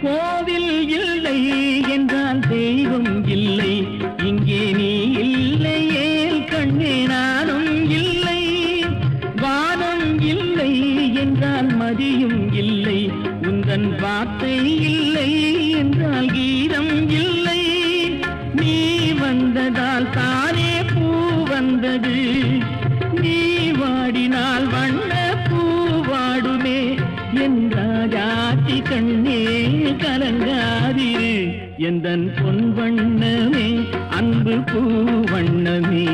கோவில் இல்லை என்றால் தெய்வம் இல்லை, இங்கே நீ இல்லையே கண்ணே நானும் இல்லை. வானம் இல்லை என்றால் மதியும் இல்லை, உந்தன் வார்த்தை இல்லை என்றால் கீதம் இல்லை. நீ வந்ததால் தானே பூ வந்தது, நீ வாடினால் வண்ண பூ வாடுமே. என் ராஜாத்தி கண்ணே கலங்காதிரு, எந்தன் பொன் வண்ணமே அன்பு பூ வண்ணமே.